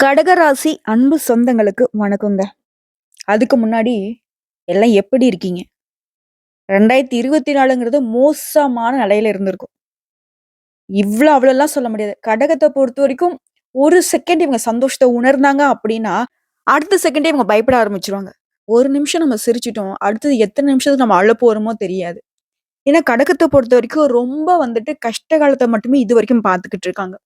கடகராசி அன்பு சொந்தங்களுக்கு வணக்கங்க. அதுக்கு முன்னாடி எல்லாம் எப்படி இருக்கீங்க? 2024ங்கிறது மோசமான நிலையில இருந்திருக்கும். அவ்வளோலாம் சொல்ல முடியாது. கடகத்த பொறுத்தவரைக்கும், ஒரு செகண்ட் இவங்க சந்தோஷத்த உணர்ந்தாங்க அப்படின்னா, அடுத்த செகண்டே இவங்க பயப்பட ஆரம்பிச்சுருவாங்க. ஒரு நிமிஷம் நம்ம சிரிச்சுட்டோம். அடுத்தது எத்தன நிமிஷத்துக்கு நம்ம அழ போறோமோ தெரியாது. ஏன்னா கடகத்த பொறுத்தவரைக்கும் ரொம்ப வந்துட்டு கஷ்ட காலத்த மட்டுமே இதுவரைக்கும் பார்த்துக்கிட்டு இருக்காங்க.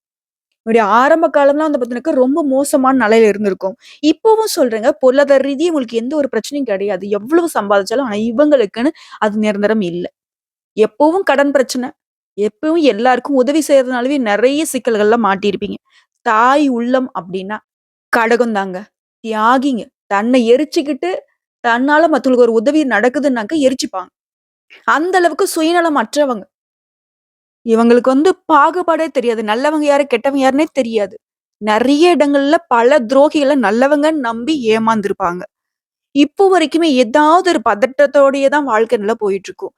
என்னுடைய ஆரம்ப காலம்லாம் வந்து பார்த்தீங்கன்னாக்கா, ரொம்ப மோசமான நிலையில இருந்திருக்கும். இப்பவும் சொல்றேங்க, பொருளாதார ரீதியா உங்களுக்கு எந்த ஒரு பிரச்சனையும் கிடையாது. எவ்வளவு சம்பாதிச்சாலும், ஆனா இவங்களுக்குன்னு அது நிரந்தரம் இல்ல. எப்பவும் கடன் பிரச்சனை. எப்பவும் எல்லாருக்கும் உதவி செய்றதுனாலவே நெறைய சிக்கல்கள்ல மாட்டியிருப்பீங்க. தாய் உள்ளம் அப்டின்னா கடகம் தாங்க. தியாகிங்க. தன்னை எரிச்சுக்கிட்டு, தன்னால மத்தவங்களுக்கு ஒரு உதவி நடக்குதுன்னாக்க எரிச்சுப்பாங்க. அந்த அளவுக்கு சுயநலம் அற்றவங்க. இவங்களுக்கு வந்து பாகுபாடே தெரியாது. நல்லவங்க யாரு, கெட்டவங்க யாருன்னே தெரியாது. நெறைய இடங்கள்ல பல துரோகிகள நல்லவங்கன்னு நம்பி ஏமாந்துருப்பாங்க. இப்போ வரைக்குமே ஏதாவது ஒரு பதட்டத்தோடயே தான் வாழ்க்கை நல்லா போயிட்டுருக்கும்.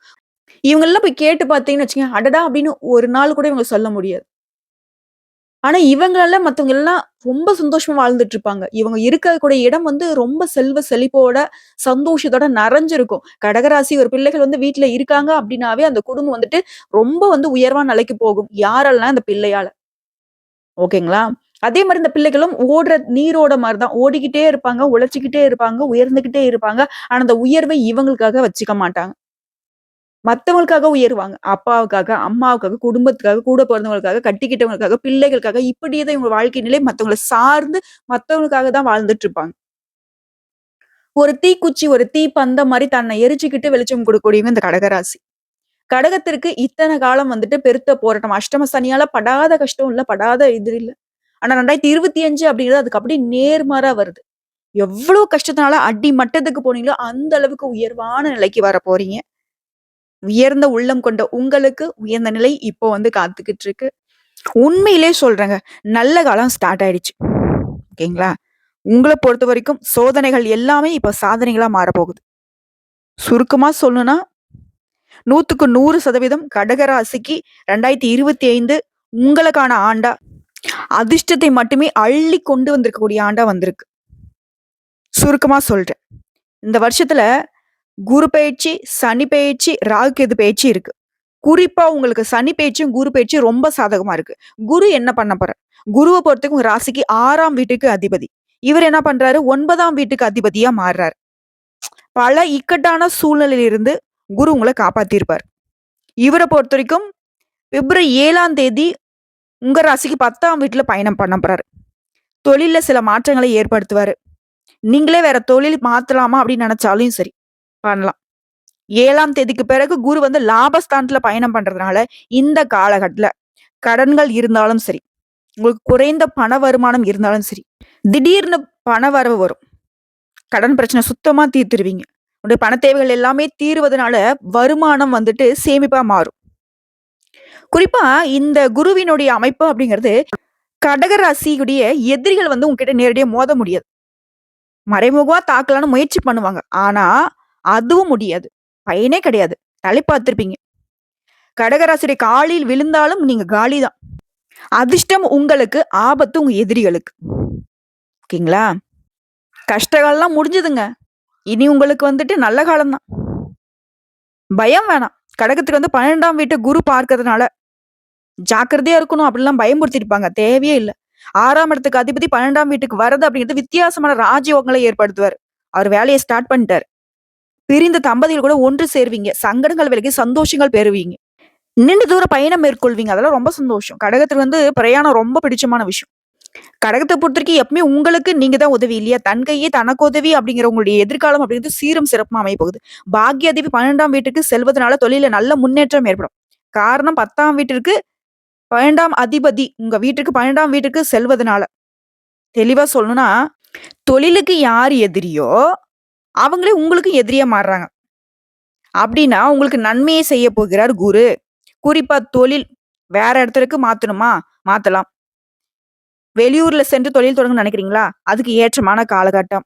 இவங்கலாம் போய் கேட்டு பார்த்தீங்கன்னு வச்சுக்கங்க, அடடா! அப்படின்னு ஒரு நாள் கூட இவங்க சொல்ல முடியாது. ஆனா இவங்களால மத்தவங்க எல்லாம் ரொம்ப சந்தோஷமா வாழ்ந்துட்டு இருப்பாங்க. இவங்க இருக்கக்கூடிய இடம் வந்து ரொம்ப செல்வ செழிப்போட, சந்தோஷத்தோட நெறஞ்சிருக்கும். கடகராசி ஒரு பிள்ளைகள் வந்து வீட்ல இருக்காங்க அப்படின்னாவே, அந்த குடும்பம் வந்துட்டு ரொம்ப வந்து உயர்வான நிலைக்கு போகும். யாராலனா அந்த பிள்ளையால. ஓகேங்களா? அதே மாரி இந்த பிள்ளைகளும் ஓடுற நீரோட மாரி தான். ஓடிக்கிட்டே இருப்பாங்க, உழைச்சுக்கிட்டே இருப்பாங்க, உயர்ந்துகிட்டே இருப்பாங்க. ஆனா அந்த உயர்வை இவங்களுக்காக வச்சுக்க மாட்டாங்க. மத்தவங்களுக்காக உயருவாங்க. அப்பாவுக்காக, அம்மாவுக்காக, குடும்பத்துக்காக, கூட பொறந்தவங்களுக்காக, கட்டிக்கிட்டவங்களுக்காக, பிள்ளைகளுக்காக இப்படியே தான் இவங்க வாழ்க்கை நிலை மத்தவங்கள சார்ந்து மத்தவங்களுக்காக தான் வாழ்ந்துட்டு இருப்பாங்க. ஒரு தீக்குச்சி, ஒரு தீப்பந்தம் மாரி தன்னை எரிச்சுக்கிட்டு வெளிச்சம் குடுக்கக்கூடியவங்க இந்த கடகராசி. கடகத்திற்கு இத்தன காலம் வந்துட்டு பெருத்த போராட்டம். அஷ்டம சனியால படாத கஷ்டம் இல்ல, படாத இது இல்ல. ஆனா 2025 அப்படிங்கிறது அதுக்கு அப்படியே நேர்மாறா வருது. எவ்ளோ கஷ்டத்தினால அடி மட்டத்துக்கு போனீங்களோ, அந்த அளவுக்கு உயர்வான நிலைக்கு வரப்போறீங்க. உயர்ந்த உள்ளம் கொண்ட உங்களுக்கு உயர்ந்த நிலை இப்போ வந்து காத்துக்கிட்டு இருக்கு. உண்மையிலே சொல்றேங்க. நல்ல காலம் ஸ்டார்ட் ஆயிடுச்சு. ஓகேங்களா? உங்கள பொறுத்தவரைக்கும் சோதனைகள் எல்லாமே இப்ப சாதனைகளா மாறப்போகுது. சுருக்கமா சொல்லணும்னா 100க்கு 100% கடகராசிக்கு 2025 உங்களுக்கான ஆண்டா, அதிர்ஷ்டத்தை மட்டுமே அள்ளி கொண்டு வந்திருக்கக்கூடிய ஆண்டா வந்திருக்கு. சுருக்கமா சொல்றேன். இந்த வருஷத்துல குரு பெயர்ச்சி, சனி பெயர்ச்சி, ராகு கேது பெயர்ச்சி இருக்கு. குறிப்பா உங்களுக்கு சனி பெயர்ச்சியும், குரு பெயர்ச்சியும் ரொம்ப சாதகமா இருக்கு. குரு என்ன பண்ண போறார்? குருவ பொறுத்தவரைக்கும் உங்க ராசிக்கு 6ஆம் வீட்டுக்கு அதிபதி. இவர் என்ன பண்றாரு? 9ஆம் வீட்டுக்கு அதிபதியா மாறுறாரு. பல இக்கட்டான சூழ்நிலையில இருந்து குரு உங்கள காப்பாத்திருப்பார். இவர பொறுத்தவரைக்கும் பிப்ரவரி 7ஆம் தேதி உங்க ராசிக்கு 10ஆம் வீட்ல பயணம் பண்ண போறாரு. தொழில்ல சில மாற்றங்களை ஏற்படுத்துவாரு. நீங்களே வேற தொழில் மாத்தலாமா அப்படின்னு நெனச்சாலும் சரி, பண்ணலாம். 7ஆம் தேதிக்கு பிறகு குரு வந்து லாபஸ்தானத்துல பயணம் பண்றதுனால, இந்த காலகட்டத்துல கடன்கள் இருந்தாலும் சரி, உங்களுக்கு குறைந்த பண வருமானம் இருந்தாலும் சரி, திடீர்னு பண வரவு வரும். கடன் பிரச்சனை சுத்தமா தீர்த்துருவீங்க. உங்களுடைய பண தேவைகள் எல்லாமே தீருவதனால, வருமானம் வந்துட்டு சேமிப்பா மாறும். குறிப்பா இந்த குருவினுடைய அமைப்பு அப்படிங்கிறது, கடக ராசியுடைய எதிரிகள் வந்து உங்ககிட்ட நேரடியா மோத முடியாது. மறைமுகமா தாக்கலான்னு முயற்சி பண்ணுவாங்க. ஆனா, அதுவும் முடியாது. பயனே கிடையாது. தலைப்பாத்திருப்பீங்க. கடகராசியுடைய காலில் விழுந்தாலும் நீங்க காலி தான். அதிர்ஷ்டம் உங்களுக்கு, ஆபத்து உங்க எதிரிகளுக்கு. ஓகேங்களா? கஷ்டகாலம்லாம் முடிஞ்சுதுங்க. இனி உங்களுக்கு வந்துட்டு நல்ல காலம் தான். பயம் வேணாம். கடகத்துக்கு வந்து 12ஆம் வீட்ட குரு பார்க்கறதுனால, ஜாக்கிரதையா இருக்கணும் அப்படிலாம் பயமுறுத்திருப்பாங்க. தேவையே இல்ல. 6ஆம் இடத்துக்கு அதிபதி 12ஆம் வீட்டுக்கு வரது அப்படிங்கிறது வித்தியாசமான ராஜயோகங்கள ஏற்படுத்துவாரு. அவர் வேலைய ஸ்டார்ட் பண்ணிட்டாரு. பிரிந்த தம்பதிகள் கூட ஒன்று சேர்வீங்க. சங்கடங்கள் விலகி சந்தோஷங்கள் பெறுவீங்க. நீண்ட தூர பயணம் மேற்கொள்வீங்க. அதெல்லாம் ரொம்ப சந்தோஷம். கடகத்துக்கு வந்து பிரயாணம் ரொம்ப பிடிச்சமான விஷயம். கடகத்த பொறுத்தவரைக்கும் எப்பவுமே உங்களுக்கு நீங்க தான் உதவி இல்லையா? தன் கையே தனக்கு உதவி அப்படிங்கிற உங்களுடைய எதிர்காலம் அப்படிங்கிறது சீரும் சிறப்புமா அமையப்போகுது. பாக்கியாதிபதி 12ஆம் வீட்டுக்கு செல்வதனால தொழில்ல நல்ல முன்னேற்றம் ஏற்படும். காரணம் 10ஆம் வீட்டிற்கு 12ஆம் அதிபதி உங்க வீட்டுக்கு 12ஆம் வீட்டுக்கு செல்வதனால. தெளிவா சொல்லணும்னா, தொழிலுக்கு யார் எதிரியோ, அவங்களே உங்களுக்கு எதிரியா மாறுறாங்க. அப்படின்னா, உங்களுக்கு நன்மையை செய்ய போகிறார் குரு. குறிப்பா தொழில் வேற இடத்திற்கு மாத்தணுமா? மாத்தலாம். வெளியூர்ல சென்று தொழில் தொடங்கணும்னு நினைக்கிறீங்களா? அதுக்கு ஏற்றமான காலகட்டம்.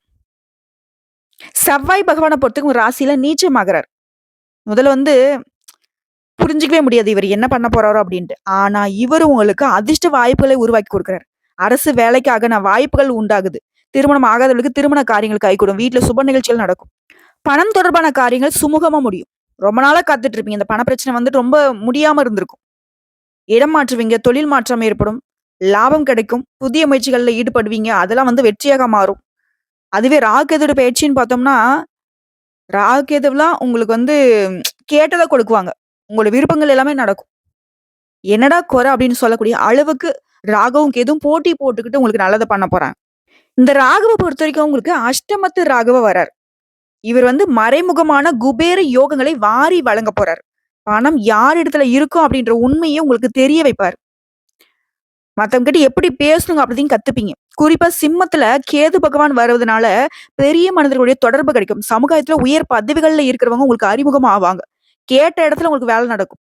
செவ்வாய் பகவான பொறுத்தவரைக்கும் உங்க ராசியில நீச்சமாகுறார். முதல்ல வந்து புரிஞ்சுக்கவே முடியாது இவரு என்ன பண்ண போறாரோ அப்டின்ட்டு. ஆனா இவரு உங்களுக்கு அதிர்ஷ்ட வாய்ப்புகளை உருவாக்கி குடுக்குறாரு. அரசு வேலைக்கான வாய்ப்புகள் உண்டாகுது. திருமணம் ஆகாதவர்களுக்கு திருமண காரியங்கள் கைகூடும். வீட்ல சுப நிகழ்ச்சிகள் நடக்கும். பணம் தொடர்பான காரியங்கள் சுமூகமா முடியும். ரொம்ப நாளா காத்துட்டு இருப்பீங்க. இந்த பண பிரச்சனை வந்துட்டு ரொம்ப முடியாம இருந்திருக்கும். இடம் மாற்றுவீங்க, தொழில் மாற்றம் ஏற்படும், லாபம் கிடைக்கும், புதிய முயற்சிகள்ல ஈடுபடுவீங்க. அதெல்லாம் வெற்றியாக மாறும். அதுவே ராகு கேதுவோட பயிற்சின்னு பார்த்தோம்னா, ராகு கேதுவெல்லாம் உங்களுக்கு கேட்டத கொடுக்குவாங்க. உங்களோட விருப்பங்கள் எல்லாமே நடக்கும். என்னடா குறை அப்படின்னு சொல்லக்கூடிய அளவுக்கு ராகுவும் கேதுவும் போட்டி போட்டுக்கிட்டு உங்களுக்கு நல்லத பண்ண போறாங்க. இந்த ராகுவ பொறுத்தவரைக்கும் உங்களுக்கு அஷ்டமத்து ராகுவ வரார். இவர் மறைமுகமான குபேர யோகங்களை வாரி வழங்க போறார். பணம் யார் இடத்துல இருக்கும் அப்படின்ற உண்மைய உங்களுக்கு தெரிய வைப்பார். மத்தவங்க கிட்ட எப்படி பேசணுங்க அப்படின்னு கத்துப்பீங்க. குறிப்பா சிம்மத்துல கேது பகவான் வருவதனால பெரிய மனிதர்களுடைய தொடர்பு கிடைக்கும். சமுதாயத்துல உயர் பதவிகள்ல இருக்கிறவங்க உங்களுக்கு அறிமுகம் ஆவாங்க. கேட்ட இடத்துல உங்களுக்கு வேலை நடக்கும்.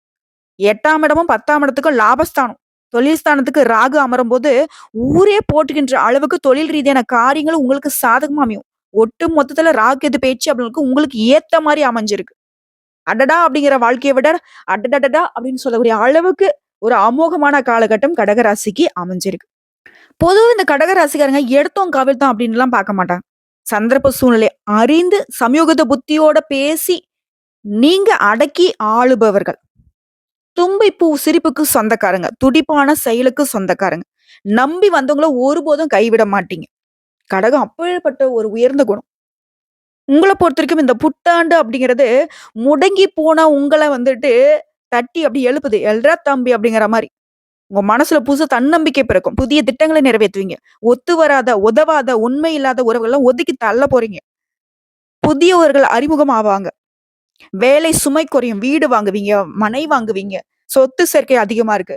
8ஆம் இடமும் 10ஆம் இடத்துக்கும் லாபஸ்தானம். தொழில் ஸ்தானத்துக்கு ராகு அமரும்போது ஊரே போற்றுகின்ற அளவுக்கு தொழில் ரீதியான காரியங்கள் உங்களுக்கு சாதகமா அமையும். ஒட்டு மொத்தத்துல ராகு கேது பேச்சு அப்படின்னு உங்களுக்கு ஏத்த மாதிரி அமைஞ்சிருக்கு. அடடா! அப்படிங்கிற வாழ்க்கைய விட அடடடடா! அப்படின்னு சொல்லக்கூடிய அளவுக்கு ஒரு அமோகமான காலகட்டம் கடகராசிக்கு அமைஞ்சிருக்கு. பொதுவா இந்த கடகராசிக்காரங்க எடுத்தோம் கவிழ்த்தோம் அப்படின்னுலாம் பார்க்க மாட்டாங்க. சந்தர்ப்ப சூழ்நிலை அறிந்து சமயோகித புத்தியோட பேசி நீங்க அடக்கி ஆளுபவர்கள். தும்பை பூ சிரிப்புக்கு சொந்தக்காரங்க. துடிப்பான செயலுக்கு சொந்தக்காரங்க. நம்பி வந்தவங்கள ஒருபோதும் கைவிட மாட்டீங்க. கடகம் அப்பேற்பட்ட ஒரு உயர்ந்த குணம். உங்கள பொறுத்தவரைக்கும் இந்த புத்தாண்டு அப்படிங்கிறது, முடங்கி போன உங்கள தட்டி அப்படி எழுப்புது. "எழ்றா தம்பி" அப்படிங்கிற மாரி. உங்க மனசுல புதுசா தன்னம்பிக்கை பிறக்கும். புதிய திட்டங்களை நிறைவேத்துவீங்க. ஒத்து வராத, உதவாத, உண்மை இல்லாத உறவுகள்லாம் ஒதுக்கி தள்ள போறீங்க. புதியவர்கள் அறிமுகம் ஆவாங்க. வேலை சுமை குறையும். வீடு வாங்குவீங்க, மனை வாங்குவீங்க. சொத்து சேர்க்கை அதிகமா இருக்கு.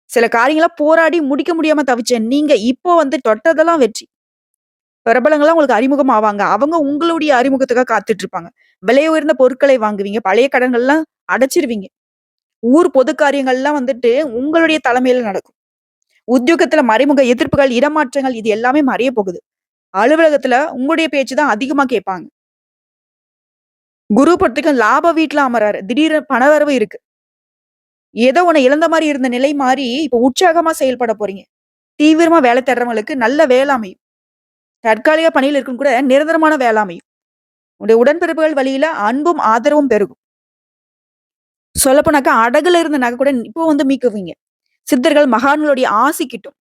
சில காரியங்கள போராடி முடிக்க முடியாம தவிச்ச நீங்க இப்போ தொட்டதெல்லாம் வெற்றி. பிரபலங்கள்லாம் உங்களுக்கு அறிமுகம் ஆவாங்க. அவங்க உங்களுடைய அறிமுகத்துக்காக காத்துட்டு இருப்பாங்க. விலை உயர்ந்த பொருட்களை வாங்குவீங்க. பழைய கடன்கள்லாம் அடைச்சிருவீங்க. ஊர் பொது காரியங்கள்லாம் உங்களுடைய தலைமையில நடக்கும். உத்தியோகத்துல மறைமுக எதிர்ப்புகள், இடமாற்றங்கள் இது எல்லாமே மறைய போகுது. அலுவலகத்துல உங்களுடைய பேச்சு தான் அதிகமா கேட்பாங்க. குரு பொறுத்தவரைக்கும் லாப வீட்ல அமராரு. திடீர்னு பணவரவு இருக்கு. ஏதோ ஒண்ணு இழந்த மாரி இருந்த நிலை மாறி, இப்ப உற்சாகமா செயல்பட போறீங்க. தீவிரமா வேலை தேடுறவங்களுக்கு நல்ல வேலை அமையும். தற்காலிக பணியில இருக்கும் கூட நிரந்தரமான வேலை அமையும். உங்களுடைய உடன்பிறப்புகள் வழியில அன்பும், ஆதரவும் பெருகும். சொல்லப்போனாக்கா அடகுல இருந்த நகை கூட இப்போ மீக்குவீங்க. சித்தர்கள், மகான்களுடைய ஆசி கிட்டும்.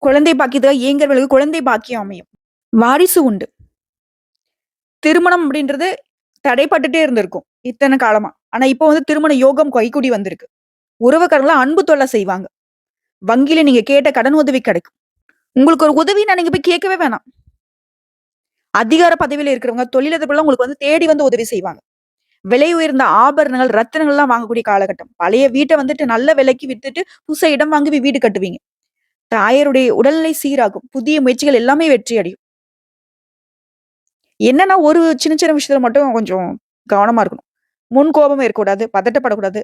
குழந்தை பாக்கியத்துக்காக ஏங்குறவங்களுக்கு குழந்தை பாக்கியம் அமையும். வாரிசு உண்டு. திருமணம் அப்படின்றது தடைப்பட்டுட்டே இருந்திருக்கும். இத்தன காலமா. ஆனா இப்போ திருமண யோகம் கைகூடி வந்திருக்கு. உறவுக்காரங்கலாம் அன்பு தொல்லை செய்வாங்க. வங்கியில நீங்க கேட்ட கடன் உதவி கிடைக்கும். உங்களுக்கு ஒரு உதவின்னா நீங்க போய் கேட்கவே வேணாம். அதிகார பதவியில இருக்கிறவங்க, தொழிலதிபர்லாம் உங்களுக்கு தேடி உதவி செய்வாங்க. விலை உயர்ந்த ஆபரணங்கள், ரத்தினங்கள்லாம் வாங்கக்கூடிய காலகட்டம். பழைய வீட்ட நல்ல விலைக்கு வித்துட்டு புதுசா இடம் வாங்கி வீடு கட்டுவீங்க. தாயாருடைய உடல்நிலை சீராகும். புதிய முயற்சிகள் எல்லாமே வெற்றி அடையும். என்னன்னா ஒரு சின்ன சின்ன விஷயத்துல மட்டும் கொஞ்சம் கவனமா இருக்கணும். முன் கோபம் இருக்கக்கூடாது, பதட்டப்படக்கூடாது.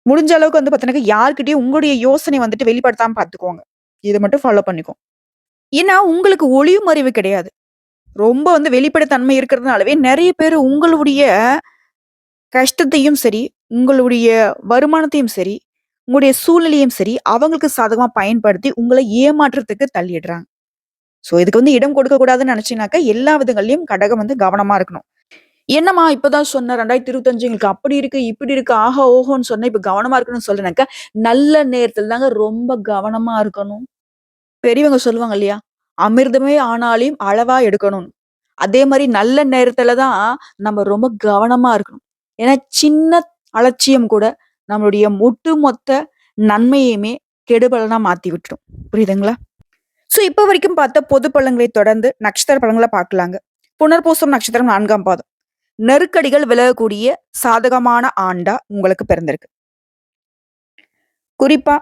முடிஞ்ச அளவுக்கு பார்த்தீங்கன்னா, யார்கிட்டயும் உங்களுடைய யோசனை வெளிப்படுத்தாம பார்த்துக்கோங்க. இத மட்டும் ஃபாலோ பண்ணிக்கோங்க. ஏன்னா, உங்களுக்கு ஒளிவு மறைவு கிடையாது. ரொம்ப வெளிப்படைத்தன்மை இருக்கிறதுனாலவே நெறைய பேரு உங்களுடைய கஷ்டத்தையும் சரி, உங்களுடைய வருமானத்தையும் சரி, உங்களுடைய சூழ்நிலையும் சரி, அவங்களுக்கு சாதகமா பயன்படுத்தி உங்கள ஏமாற்றத்துக்கு தள்ளிடுறாங்க. சோ இதுக்கு இடம் கொடுக்க கூடாதுன்னு நினைச்சீங்கனாக்கா, எல்லா விதங்கள்லயும் கடகம் கவனமா இருக்கணும். என்னம்மா இப்பதான் சொன்ன 2025 எங்களுக்கு அப்படி இருக்கு, இப்படி இருக்கு, ஆஹா, ஓஹோன்னு சொன்னேன். இப்ப கவனமா இருக்கணும்னு சொல்றேனாக்கா, நல்ல நேரத்துல தாங்க ரொம்ப கவனமா இருக்கணும். பெரியவங்க சொல்லுவாங்க இல்லையா? அமிர்தமே ஆனாலும் அளவா எடுக்கணும்னு. அதே மாரி நல்ல நேரத்துல தான் நம்ம ரொம்ப கவனமா இருக்கணும். ஏன்னா சின்ன அலட்சியம் கூட நம்மளுடைய ஒட்டுமொத்த நன்மையுமே கெடுபலனா மாத்தி விட்டுரும். புரியுதுங்களா? சோ இப்ப வரைக்கும் பார்த்த பொது பலன்களை தொடர்ந்து நட்சத்திர பலன்கள பார்க்கலாங்க. புனர்பூசம் நட்சத்திரம் 4ஆம் பாதம். நெருக்கடிகள் விலகக்கூடிய சாதகமான ஆண்டா உங்களுக்கு பிறந்திருக்கு. குறிப்பா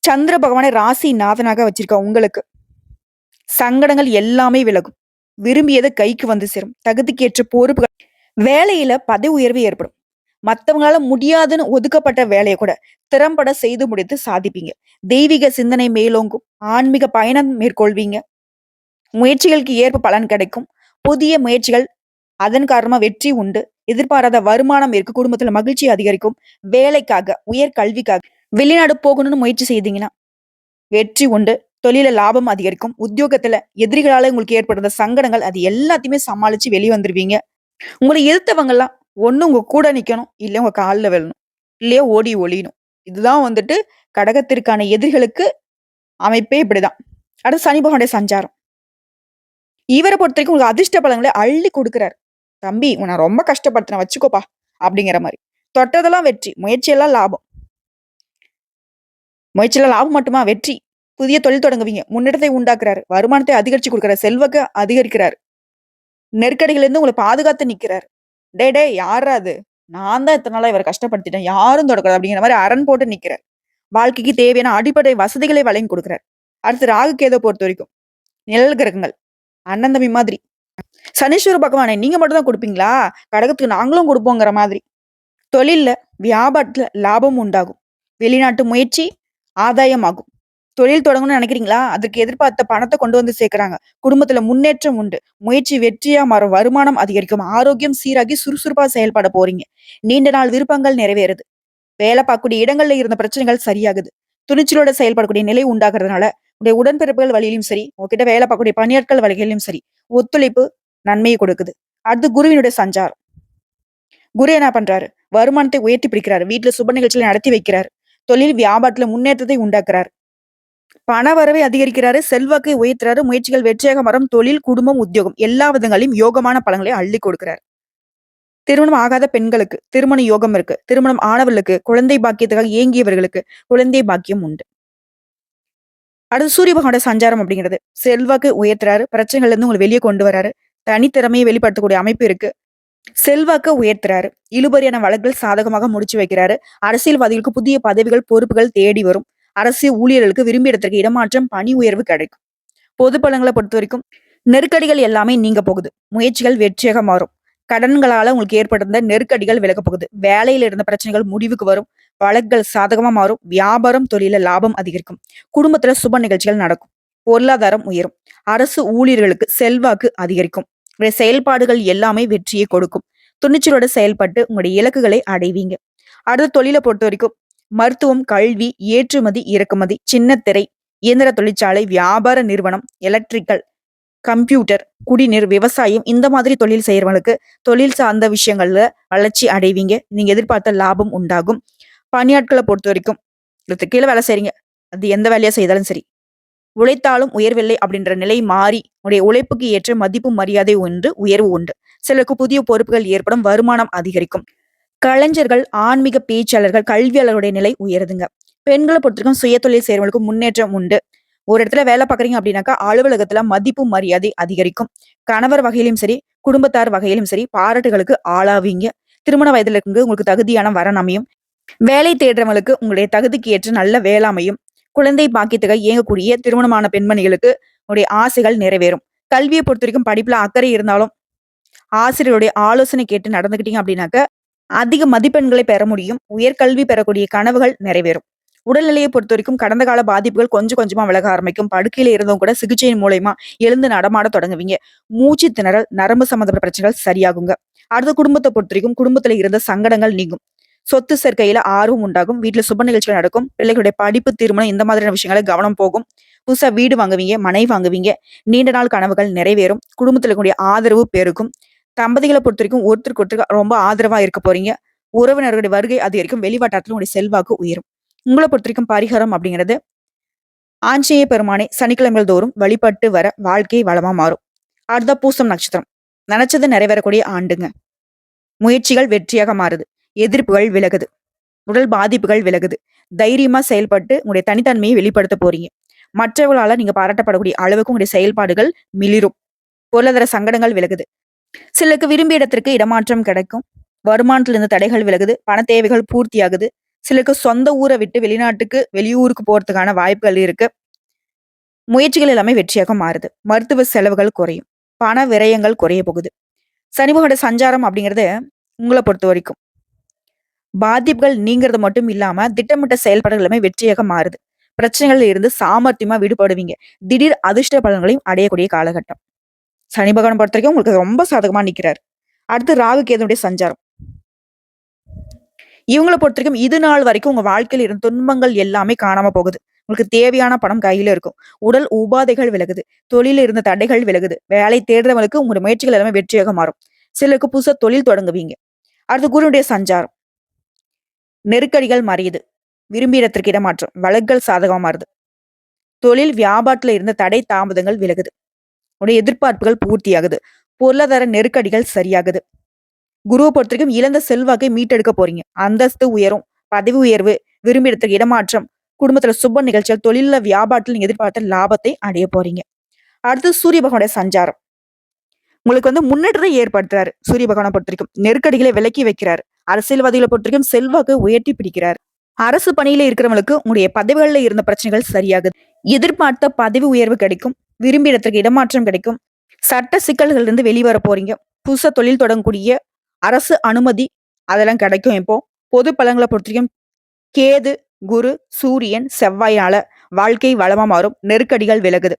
சந்திர பகவானை ராசி நாதனாக வச்சிருக்க உங்களுக்கு சங்கடங்கள் எல்லாமே விலகும். விரும்பியது கைக்கு சேரும். தகுதிக்கேற்ற பொறுப்புகள் வேலையில பதவி உயர்வு ஏற்படும். மத்தவங்களால முடியாதுன்னு ஒதுக்கப்பட்ட வேலைய கூட திறம்பட செய்து முடித்து சாதிப்பீங்க. தெய்வீக சிந்தனை மேலோங்கும். ஆன்மீக பயணம் மேற்கொள்வீங்க. முயற்சிகளுக்கு ஏற்ப பலன் கிடைக்கும். புதிய முயற்சிகள் அதன் காரணமா வெற்றி உண்டு. எதிர்பாராத வருமானம் இருக்கு. குடும்பத்துல மகிழ்ச்சி அதிகரிக்கும். வேலைக்காக, உயர் கல்விக்காக வெளிநாடு போகணும்னு முயற்சி செய்தீங்கன்னா, வெற்றி உண்டு. தொழில்ல லாபம் அதிகரிக்கும். உத்தியோகத்துல எதிரிகளால உங்களுக்கு ஏற்படுற சங்கடங்கள் அது எல்லாத்தையுமே சமாளிச்சு வெளிய வந்துருவீங்க. உங்கள எதிர்த்தவங்கலாம் ஒண்ணு உங்க கூட நிக்கணும், இல்ல உங்க கால்ல விழணும். இல்லையா ஓடி ஒளியணும். இதுதான் வந்துட்டு கடகத்திற்கான எதிரிகளுக்கு அமைப்பே இப்படிதான். அடுத்து சனி பகவானுடைய சஞ்சாரம். இவர பொறுத்தவரைக்கும் உங்களுக்கு அதிர்ஷ்ட பலன்கள அள்ளி குடுக்குறாரு. "தம்பி உன்ன ரொம்ப கஷ்டப்படுத்துனேன் வச்சுக்கோப்பா" அப்படிங்கிற மாரி. தொட்டதெல்லாம் வெற்றி. முயற்சியெல்லாம் லாபம். முயற்சியில லாபம் மட்டுமா? வெற்றி. புதிய தொழில் தொடங்குவீங்க. முன்னேற்றத்தை உண்டாக்குறாரு. வருமானத்தை அதிகரிச்சு குடுக்குறாரு. செல்வாக்க அதிகரிக்கிறாரு. நெருக்கடிகள்லேருந்து உங்கள பாதுகாத்து நிக்கிறாரு. "டேய் டேய் யார்றா அது? நான் தான் இத்தன நாளா இவர கஷ்டப்படுத்திட்டேன். யாரும் தொடக்கூடாது." அப்படிங்கிற மாரி அரண் போட்டு நிக்கிறாரு. வாழ்க்கைக்கு தேவையான அடிப்படை வசதிகளை வழங்கி குடுக்குறாரு. அடுத்து ராகு, கேதுவ பொறுத்தவரைக்கும் நிழல் கிரகங்கள். அண்ணன் தம்பி மாதிரி. சனீஸ்வர பகவானே நீங்க மட்டும் தான் குடுப்பீங்களா? கடகத்துக்கு நாங்களும் குடுப்போங்கிற மாதிரி. தொழில்ல, வியாபாரத்துல லாபம் உண்டாகும். வெளிநாட்டு முயற்சி ஆதாயமாகும். தொழில் தொடங்கணும்னு நினைக்கிறீங்களா? அதற்கு எதிர்பார்த்த பணத்த கொண்டு வந்து சேர்க்குறாங்க. குடும்பத்துல முன்னேற்றம் உண்டு. முயற்சி வெற்றியா மாறும். வருமானம் அதிகரிக்கும். ஆரோக்கியம் சீராகி சுறுசுறுப்பா செயல்பட போறீங்க. நீண்ட நாள் விருப்பங்கள் நிறைவேறுது. வேலை பார்க்கக்கூடிய இடங்கள்ல இருந்த பிரச்சனைகள் சரியாகுது. துணிச்சலோட செயல்படக்கூடிய நிலை உண்டாகுறதுனால, உங்களுடைய உடன்பிறப்புகள் வழியிலும் சரி, உங்ககிட்ட வேலை பார்க்கக்கூடிய பணியாட்கள் வழிகளிலும் சரி, ஒத்துழைப்பு நன்மையை கொடுக்குது. அடுத்து குருவினுடைய சஞ்சாரம். குரு என்ன பண்றாரு? வருமானத்தை உயர்த்தி பிடிக்கிறாரு. வீட்ல சுப நிகழ்ச்சிகளை நடத்தி வைக்கிறாரு. தொழில் வியாபாரத்துல முன்னேற்றத்தை உண்டாக்குறாரு. பண வரவை அதிகரிக்கிறாரு. செல்வாக்கை உயர்த்துறாரு. முயற்சிகள் வெற்றியாக மரம் தொழில், குடும்பம், உத்தியோகம் எல்லா விதங்களையும் யோகமான பலன்களை அள்ளி கொடுக்கிறார். திருமணம் ஆகாத பெண்களுக்கு திருமண யோகம் இருக்கு. திருமணம் ஆனவர்களுக்கு குழந்தை பாக்கியத்துக்காக ஏங்கியவர்களுக்கு குழந்தை பாக்கியம் உண்டு. அடுத்து சூரிய பகவானோட சஞ்சாரம் அப்படிங்கிறது செல்வாக்கு உயர்த்துறாரு. பிரச்சனைகள்ல இருந்து உங்களை வெளியே கொண்டு வராரு. தனித்திறமையை வெளிப்படுத்தக்கூடிய அமைப்பு இருக்கு. செல்வாக்க உயர்த்துறாரு. இழுபறியான வழக்குகள் சாதகமாக முடிச்சு வைக்கிறாரு. அரசியல்வாதிகளுக்கு புதிய பதவிகள், பொறுப்புகள் தேடி வரும். அரசியல் ஊழியர்களுக்கு விரும்பிய இடத்திற்கு இடமாற்றம், பணி உயர்வு கிடைக்கும். பொது பலன்களை பொறுத்த வரைக்கும் நெருக்கடிகள் எல்லாமே நீங்க போகுது. முயற்சிகள் வெற்றியாக மாறும். கடன்களால உங்களுக்கு ஏற்பட்டிருந்த நெருக்கடிகள் விலகப் போகுது. வேலையில இருந்த பிரச்சனைகள் முடிவுக்கு வரும். வழக்குகள் சாதகமா மாறும். வியாபாரம், தொழில லாபம் அதிகரிக்கும். குடும்பத்துல சுப நிகழ்ச்சிகள் நடக்கும். பொருளாதாரம் உயரும். அரசு ஊழியர்களுக்கு செல்வாக்கு அதிகரிக்கும். உங்களுடைய செயல்பாடுகள் எல்லாமே வெற்றியை கொடுக்கும். துணிச்சலோட செயல்பட்டு உங்களுடைய இலக்குகளை அடைவீங்க. அடுத்த தொழிலை பொறுத்த வரைக்கும் மருத்துவம், கல்வி, ஏற்றுமதி, இறக்குமதி, சின்னத்திரை, இயந்திர தொழிற்சாலை, வியாபார நிறுவனம், எலக்ட்ரிக்கல், கம்ப்யூட்டர், குடிநீர், விவசாயம் இந்த மாதிரி தொழில் செய்யறவங்களுக்கு தொழில் சார்ந்த விஷயங்கள்ல வளர்ச்சி அடைவீங்க. நீங்க எதிர்பார்த்த லாபம் உண்டாகும். பணியாட்களை பொறுத்த வரைக்கும் இதுக்கு கீழே வேலை செய்றீங்க. அது எந்த வேலையா செய்தாலும் சரி. உழைத்தாலும் உயர்வில்லை அப்படின்ற நிலை மாறி உடைய உழைப்புக்கு ஏற்ற மதிப்பு மரியாதை உண்டு, உயர்வு உண்டு. சிலருக்கு புதிய பொறுப்புகள் ஏற்படும். வருமானம் அதிகரிக்கும். கலைஞர்கள், ஆன்மீக பேச்சாளர்கள், கல்வியாளருடைய நிலை உயருதுங்க. பெண்களை பொறுத்தவரைக்கும் சுயதொழில் செய்றவங்களுக்கு முன்னேற்றம் உண்டு. ஒரு இடத்துல வேலை பார்க்குறீங்க அப்படின்னாக்கா, அலுவலகத்துல மதிப்பு மரியாதை அதிகரிக்கும். கணவர் வகையிலும் சரி, குடும்பத்தார் வகையிலும் சரி, பாராட்டுகளுக்கு ஆளாவீங்க. திருமண வயதுல இருக்கு உங்களுக்கு தகுதியான வரன் அமையும். வேலை தேடுறவங்களுக்கு உங்களுடைய தகுதிக்கு ஏற்ற நல்ல வேலை அமையும். குழந்தை பாக்கியத்துக்காக இயங்கக்கூடிய திருமணமான பெண்மணிகளுக்கு உங்களுடைய ஆசைகள் நிறைவேறும். கல்வியை பொறுத்த வரைக்கும் படிப்புல அக்கறை இருந்தாலும், ஆசிரியருடைய ஆலோசனை கேட்டு நடந்துக்கிட்டீங்க அப்படின்னாக்க, அதிக மதிப்பெண்களை பெற முடியும். உயர்கல்வி பெறக்கூடிய கனவுகள் நிறைவேறும். உடல்நிலையை பொறுத்தவரைக்கும் கடந்த கால பாதிப்புகள் கொஞ்சம் கொஞ்சமா விலக ஆரம்பிக்கும். படுக்கையில இருந்தவங்க கூட சிகிச்சையின் மூலியமா எழுந்து நடமாட தொடங்குவீங்க. மூச்சு திணறல், நரம்பு சம்பந்தப்பட்ட பிரச்சனைகள் சரியாகுங்க. அடுத்த குடும்பத்தை பொறுத்தவரைக்கும் குடும்பத்துல இருந்த சங்கடங்கள் நீங்கும். சொத்து சேர்க்கையில ஆர்வம் உண்டாகும். வீட்டுல சுப நிகழ்ச்சிகள் நடக்கும். பிள்ளைகளுடைய படிப்பு, திருமணம் இந்த மாதிரியான விஷயங்கள கவனம் போகும். புதுசா வீடு வாங்குவீங்க, மனை வாங்குவீங்க. நீண்ட நாள் கனவுகள் நிறைவேறும். குடும்பத்துல இருக்கக்கூடிய ஆதரவு பெருகும். தம்பதிகளை பொறுத்த வரைக்கும் ஒருத்தருக்கு ஒருத்தர் ரொம்ப ஆதரவா இருக்க போறீங்க. உறவினர்களுடைய வருகை அதிகரிக்கும். வெளிவட்டாரத்துல உங்களுடைய செல்வாக்கு உயரும். உங்களை பொறுத்த வரைக்கும் பரிகாரம் அப்படிங்கிறது ஆஞ்சநேய பெருமானை சனிக்கிழமைகள் தோறும் வழிபட்டு வர வாழ்க்கை வளமா மாறும். அடுத்த பூசம் நட்சத்திரம். நினைச்சது நிறைவேறக்கூடிய ஆண்டுங்க. முயற்சிகள் வெற்றியாக மாறுது. எதிர்ப்புகள் விலகுது. உடல் பாதிப்புகள் விலகுது. தைரியமா செயல்பட்டு உங்களுடைய தனித்தன்மையை வெளிப்படுத்த போறீங்க. மற்றவர்களால நீங்க பாராட்டப்படக்கூடிய அளவுக்கு உங்களுடைய செயல்பாடுகள் மிளிரும். பொருளாதார சங்கடங்கள் விலகுது. சிலருக்கு விரும்பிய இடத்திற்கு இடமாற்றம் கிடைக்கும். வருமானத்திலிருந்து தடைகள் விலகுது. பண தேவைகள் பூர்த்தியாகுது. சிலருக்கு சொந்த ஊரை விட்டு வெளிநாட்டுக்கு, வெளியூருக்கு போறதுக்கான வாய்ப்புகள் இருக்கு. முயற்சிகள் எல்லாமே வெற்றியாக மாறுது. மருத்துவ செலவுகள் குறையும். பண விரயங்கள் குறைய போகுது. சனிபகோட சஞ்சாரம் அப்படிங்கிறது உங்களை பொறுத்த வரைக்கும் பாதிப்புகள் நீங்கிறது மட்டும் இல்லாம திட்டமிட்ட செயல்பாடுகள் எல்லாமே வெற்றியாக மாறுது. பிரச்சனைகள்ல இருந்து சாமர்த்தியமா விடுபடுவீங்க. திடீர் அதிர்ஷ்ட பலன்களையும் அடையக்கூடிய காலகட்டம். சனி பகவான் பொறுத்த வரைக்கும் உங்களுக்கு ரொம்ப சாதகமா நிக்கிறார். அடுத்து ராகு கேதுனுடைய சஞ்சாரம். இவங்கள பொறுத்தவரைக்கும் இது நாள் வரைக்கும் உங்க வாழ்க்கையில இருந்த துன்பங்கள் எல்லாமே காணாம போகுது. உங்களுக்கு தேவையான பணம் கையில இருக்கும். உடல் உபாதைகள் விலகுது. தொழில்ல இருந்த தடைகள் விலகுது. வேலை தேடுறவங்களுக்கு உங்களுடைய முயற்சிகள் எல்லாமே வெற்றியாக மாறும். சிலருக்கு புதுசா தொழில் தொடங்குவீங்க. அடுத்து குருவுடைய சஞ்சாரம். நெருக்கடிகள் மறையுது. விரும்பிய இடத்திற்கு இடமாற்றம். வழக்குகள் சாதகமா மாறுது. தொழில் வியாபாரத்துல இருந்த தடை தாமதங்கள் விலகுது. உடைய எதிர்பார்ப்புகள் பூர்த்தியாகுது. பொருளாதார நெருக்கடிகள் சரியாகுது. குருவை பொறுத்தவரைக்கும் இழந்த செல்வாக்கை மீட்டெடுக்க போறீங்க. அந்தஸ்து உயரும். பதவி உயர்வு, விரும்பிய இடத்துக்கு இடமாற்றம், குடும்பத்துல சுப நிகழ்ச்சிகள், தொழில்ல வியாபாரத்தில் நீங்க எதிர்பார்த்த லாபத்தை அடைய போறீங்க. அடுத்து சூரிய பகவானுடைய சஞ்சாரம். உங்களுக்கு முன்னேற்றத்தை ஏற்படுத்துறாரு. சூரிய பகவானை பொறுத்தவரைக்கும் நெருக்கடிகளை விலக்கி வைக்கிறாரு. அரசியல்வாதிகளை பொறுத்தவரைக்கும் செல்வாக்கு உயர்த்தி பிடிக்கிறார். அரசு பணியில இருக்கிறவங்களுக்கு உங்களுடைய பதவிகள்ல இருந்த பிரச்சனைகள் சரியாகுது. எதிர்பார்த்த பதவி உயர்வு கிடைக்கும். விரும்பிய இடத்திற்கு இடமாற்றம் கிடைக்கும். சட்ட சிக்கல்கள் இருந்து வெளிவர போறீங்க. புதுசா தொழில் தொடங்கக்கூடிய அரசு அனுமதி அதெல்லாம் கிடைக்கும். இப்போ பொது பலன்களை பொறுத்தவரைக்கும் கேது, குரு, சூரியன், செவ்வாயால வாழ்க்கை வளமா மாறும். நெருக்கடிகள் விலகுது.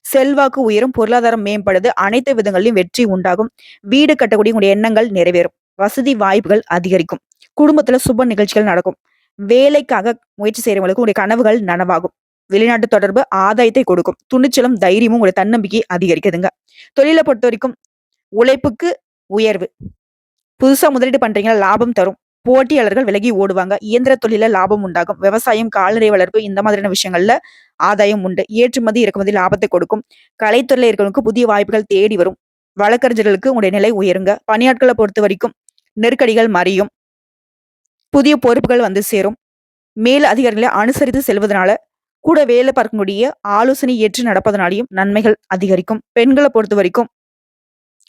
செல்வாக்கு உயரும். பொருளாதாரம் மேம்படுது. அனைத்து விதங்களிலும் வெற்றி உண்டாகும். வீடு கட்டக்கூடிய உங்களுடைய எண்ணங்கள் நிறைவேறும். வசதி வாய்ப்புகள் அதிகரிக்கும். குடும்பத்துல சுப நிகழ்ச்சிகள் நடக்கும். வேலைக்காக முயற்சி செய்யறவங்களுக்கு உங்களுடைய கனவுகள் நனவாகும். வெளிநாட்டு தொடர்பு ஆதாயத்தை கொடுக்கும். துணிச்சலும் தைரியமும் உங்களுடைய தன்னம்பிக்கை அதிகரிக்குதுங்க. தொழிலை பொறுத்த வரைக்கும் உழைப்புக்கு உயர்வு. புதுசா முதலீடு பண்றீங்களா, லாபம் தரும். போட்டியாளர்கள் விலகி ஓடுவாங்க. இயந்திர தொழில லாபம் உண்டாகும். விவசாயம், கால்நடை வளர்ப்பு இந்த மாதிரியான விஷயங்கள்ல ஆதாயம் உண்டு. ஏற்றுமதி இறக்குமதி லாபத்தை கொடுக்கும். கலைத்துறையில இருக்கிறவங்களுக்கு புதிய வாய்ப்புகள் தேடி வரும். வழக்கறிஞர்களுக்கு உங்களுடைய நிலை உயருங்க. பணியாட்களை பொறுத்த வரைக்கும் நெருக்கடிகள் மறையும். புதிய பொறுப்புகள் சேரும். மேல் அதிகாரிகளை அனுசரித்து செல்வதனால கூட வேலை பார்க்கக்கூடிய ஆலோசனை ஏற்று நடப்பதனாலையும் நன்மைகள் அதிகரிக்கும். பெண்களை பொறுத்த வரைக்கும்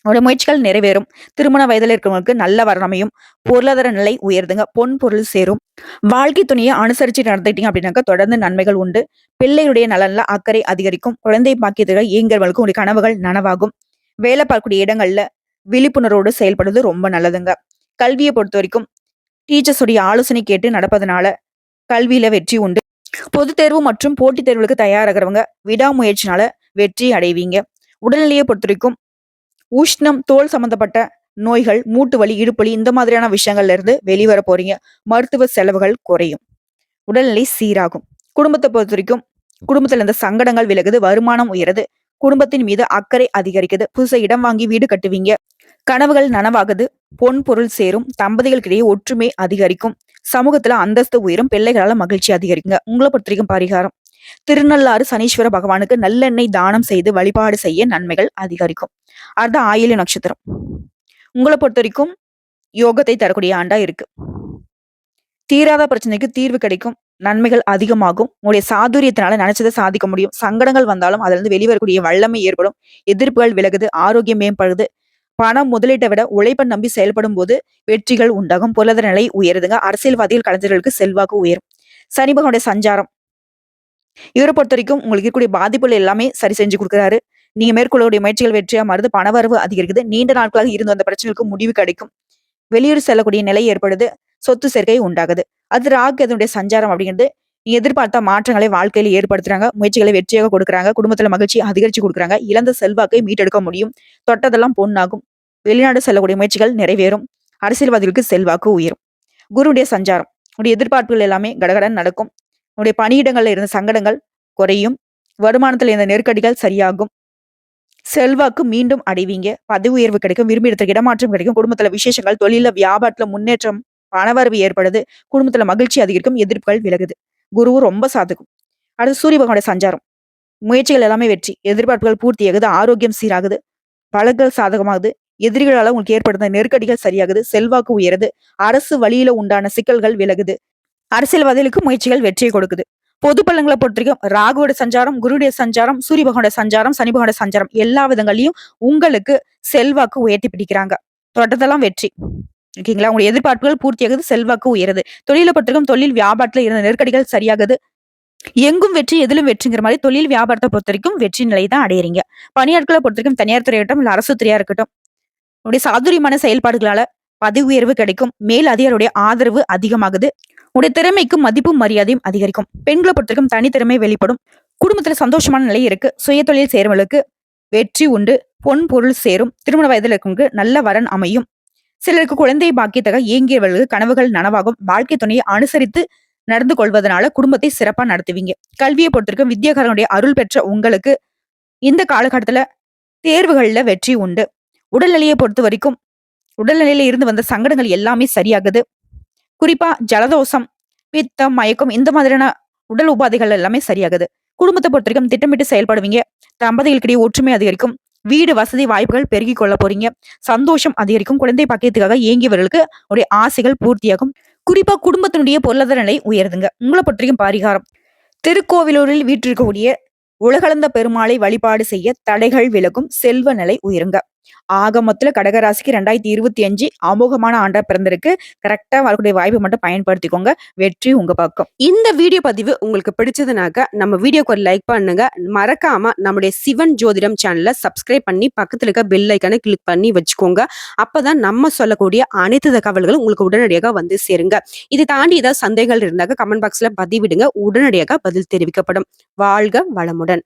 அவருடைய முயற்சிகள் நிறைவேறும். திருமண வயதில் இருக்கிறவங்களுக்கு நல்ல வரணமையும். பொருளாதார நிலை உயர்துங்க. பொன் பொருள் சேரும். வாழ்க்கை துணையை அனுசரிச்சு நடந்துட்டீங்க அப்படின்னாக்கா தொடர்ந்து நன்மைகள் உண்டு. பிள்ளையுடைய நலன்ல அக்கறை அதிகரிக்கும். குழந்தை பாக்கியத்துக்கு இயங்குறவங்களுக்கு உங்களுடைய கனவுகள் நனவாகும். வேலை பார்க்கக்கூடிய இடங்கள்ல விழிப்புணர்வோடு செயல்படுவது ரொம்ப நல்லதுங்க. கல்வியை பொறுத்த வரைக்கும் டீச்சர்ஸுடைய ஆலோசனை கேட்டு நடப்பதனால கல்வியில வெற்றி உண்டு. பொது தேர்வு மற்றும் போட்டித் தேர்வுகளுக்கு தயாராகிறவங்க விடாமுயற்சினால வெற்றி அடைவீங்க. உடல்நிலையை பொறுத்த வரைக்கும் உஷ்ணம், தோல் சம்பந்தப்பட்ட நோய்கள், மூட்டு வலி, இடுப்பலி இந்த மாதிரியான விஷயங்கள்ல இருந்து வெளிவர போறீங்க. மருத்துவ செலவுகள் குறையும். உடல்நிலை சீராகும். குடும்பத்தை பொறுத்த வரைக்கும் குடும்பத்துல இருந்த சங்கடங்கள் விலகுது. வருமானம் உயருது. குடும்பத்தின் மீது அக்கறை அதிகரிக்குது. புதுசா இடம் வாங்கி வீடு கட்டுவீங்க. கனவுகள் நனவாகுது. பொன் பொருள் சேரும். தம்பதிகளுக்கிடையே ஒற்றுமை அதிகரிக்கும். சமூகத்துல அந்தஸ்து உயரும். பிள்ளைகளால மகிழ்ச்சி அதிகரிக்குங்க. உங்களை பொறுத்த வரைக்கும் பரிகாரம் திருநள்ளாறு சனீஸ்வர பகவானுக்கு நல்லெண்ணெய் தானம் செய்து வழிபாடு செய்ய நன்மைகள் அதிகரிக்கும். அடுத்த ஆயில்ய நட்சத்திரம். உங்களை பொறுத்த வரைக்கும் யோகத்தை தரக்கூடிய ஆண்டா இருக்கு. தீராத பிரச்சனைக்கு தீர்வு கிடைக்கும். நன்மைகள் அதிகமாகும். உங்களுடைய சாதுரியத்தினால நினைச்சதை சாதிக்க முடியும். சங்கடங்கள் வந்தாலும் அதுல இருந்து வெளிவரக்கூடிய வல்லமை ஏற்படும். எதிர்ப்புகள் விலகுது. ஆரோக்கியம் மேம்படுது. பணம் முதலீட்டை விட உழைப்பை நம்பி செயல்படும் போது வெற்றிகள் உண்டாகும். பொருளாதார நிலை உயருதுங்க. அரசியல்வாதிகள், கலைஞர்களுக்கு செல்வாக்கு உயரும். சனி பகவானுடைய சஞ்சாரம். இவரை பொறுத்த வரைக்கும் உங்களுக்கு இருக்கக்கூடிய பாதிப்புகள் எல்லாமே சரி செஞ்சு கொடுக்குறாரு. நீங்க மேற்கொள்ளக்கூடிய முயற்சிகள் வெற்றியா மாறுது. பணவரவு அதிகரிக்குது. நீண்ட நாட்களாக இருந்து வந்த பிரச்சனைகளுக்கு முடிவு கிடைக்கும். வெளியூர் செல்லக்கூடிய நிலை ஏற்படுது. சொத்து சேர்க்கை உண்டாகுது. அது ராகு அதனுடைய சஞ்சாரம் அப்படிங்கிறது நீ எதிர்பார்த்த மாற்றங்களை வாழ்க்கையில ஏற்படுத்துறாங்க. முயற்சிகளை வெற்றியாக கொடுக்குறாங்க. குடும்பத்துல மகிழ்ச்சி அதிகரிச்சு கொடுக்குறாங்க. இழந்த செல்வாக்கை மீட்டெடுக்க முடியும். தொட்டதெல்லாம் பொன்னாகும். வெளிநாடு செல்லக்கூடிய முயற்சிகள் நிறைவேறும். அரசியல்வாதிகளுக்கு செல்வாக்கு உயரும். குருவுடைய சஞ்சாரம். உடைய எதிர்பார்ப்புகள் எல்லாமே கடகடன் நடக்கும். உடைய பணியிடங்கள்ல இருந்த சங்கடங்கள் குறையும். வருமானத்துல இருந்த நெருக்கடிகள் சரியாகும். செல்வாக்கு மீண்டும் அடைவீங்க. பதவி உயர்வு கிடைக்கும். விரும்பிய இடத்துக்கு இடமாற்றம் கிடைக்கும். குடும்பத்துல விசேஷங்கள், தொழில வியாபாரத்துல முன்னேற்றம், பணவரவு ஏற்படுது. குடும்பத்துல மகிழ்ச்சி அதிகரிக்கும். எதிர்ப்புகள் விலகுது. குருவும் ரொம்ப சாதகம். அடுத்து சூரிய பகவானுடைய சஞ்சாரம். முயற்சிகள் எல்லாமே வெற்றி. எதிர்பார்ப்புகள் பூர்த்தியாகுது. ஆரோக்கியம் சீராகுது. பலன்கள் சாதகமாகுது. எதிரிகளால உங்களுக்கு ஏற்படுத்த நெருக்கடிகள் சரியாகுது. செல்வாக்கு உயருது. அரசு வழியில உண்டான சிக்கல்கள் விலகுது. அரசியல்வாதிகளுக்கு முயற்சிகள் வெற்றியை கொடுக்குது. பொது பலன்களை பொறுத்த வரைக்கும் ராகுவோட சஞ்சாரம், குருடைய சஞ்சாரம், சூரிய பகவானோட சஞ்சாரம், சனி பகவானோட சஞ்சாரம் எல்லா விதங்களையும் உங்களுக்கு செல்வாக்கு உயர்த்தி பிடிக்கிறாங்க. தொடர்ந்தெல்லாம் வெற்றி. ஓகேங்களா? உங்களுடைய எதிர்பார்ப்புகள் பூர்த்தியாகுது. செல்வாக்கு உயருது. தொழிலை பொறுத்தவரைக்கும் தொழில் வியாபாரத்துல இருந்த நெருக்கடிகள் சரியாகுது. எங்கும் வெற்றி எதிலும் வெற்றிங்கிற மாதிரி தொழில் வியாபாரத்தை பொறுத்த வரைக்கும் வெற்றி நிலை தான் அடையறீங்க. பணியாட்களை பொறுத்த வரைக்கும் தனியார் துறையா இருக்கட்டும், இல்ல அரசு துறையா இருக்கட்டும், உடைய சாதுரியமான செயல்பாடுகளால பதவி உயர்வு கிடைக்கும். மேல் அதிகாரியுடைய ஆதரவு அதிகமாகுது. உடைய திறமைக்கு மதிப்பும் மரியாதையும் அதிகரிக்கும். பெண்களை பொறுத்தவரைக்கும் தனித்திறமை வெளிப்படும். குடும்பத்துல சந்தோஷமான நிலை இருக்கு. சுய தொழில் செய்றவங்களுக்கு வெற்றி உண்டு. பொன் பொருள் சேரும். திருமண வயதில் இருக்கவங்களுக்கு நல்ல வரன் அமையும். சிலருக்கு குழந்தை பாக்கியத்துக்காக ஏங்கியவர்களுக்கு கனவுகள் நனவாகும். வாழ்க்கை துணையை அனுசரித்து நடந்து கொள்வதனால குடும்பத்தை சிறப்பா நடத்துவீங்க. கல்வியை பொறுத்தவரைக்கும் வித்யாகாரனுடைய அருள் பெற்ற உங்களுக்கு இந்த காலகட்டத்துல தேர்வுகள்ல வெற்றி உண்டு. உடல்நிலையை பொறுத்தவரைக்கும் உடல்நிலையில இருந்து வந்த சங்கடங்கள் எல்லாமே சரியாகுது. குறிப்பா ஜலதோஷம், பித்தம், மயக்கம் இந்த மாதிரியான உடல் உபாதைகள் எல்லாமே சரியாகுது. குடும்பத்தை பொறுத்தவரைக்கும் திட்டமிட்டு செயல்படுவீங்க. தம்பதிகளுக்கிடையே ஒற்றுமை அதிகரிக்கும். வீடு வசதி வாய்ப்புகள் பெருகிக் கொள்ள போறீங்க. சந்தோஷம் அதிகரிக்கும். குழந்தை பாக்கியத்துக்காக ஏங்கியவர்களுக்கு உடைய ஆசைகள் பூர்த்தியாகும். குறிப்பா குடும்பத்தினுடைய பொருளாதார நிலை உயருதுங்க. உங்களை பொறுத்தவரைக்கும் பரிகாரம் திருக்கோவிலூரில் வீற்றிருக்கக்கூடிய உலகளந்த பெருமாளை வழிபாடு செய்ய தடைகள் விலகும். செல்வ நிலை உயருங்க. ஆக மொத்தத்துல கடகராசிக்கு 2025 அமோகமான ஆண்டா பிறந்திருக்கு. கரெக்டா வரக்கூடிய வாய்ப்பை மட்டும் பயன்படுத்திக்கோங்க. வெற்றி உங்க பக்கம். இந்த வீடியோ பதிவு உங்களுக்கு பிடிச்சதுனாக்க நம்ம வீடியோக்கு ஒரு லைக் பண்ணுங்க. மறக்காம நம்முடைய சிவன் ஜோதிடம் சேனலை சப்ஸ்கிரைப் பண்ணி பக்கத்துல இருக்க பெல் ஐக்கானை கிளிக் பண்ணி வச்சுக்கோங்க. அப்பதான் நம்ம சொல்லக்கூடிய அனைத்து தகவல்களும் உங்களுக்கு உடனடியாக வந்து சேருங்க. இதை தாண்டி ஏதாவது சந்தேகங்கள் இருந்தாக்க கமெண்ட் பாக்ஸ்ல பதிவிடுங்க. உடனடியாக பதில் தெரிவிக்கப்படும். வாழ்க வளமுடன்.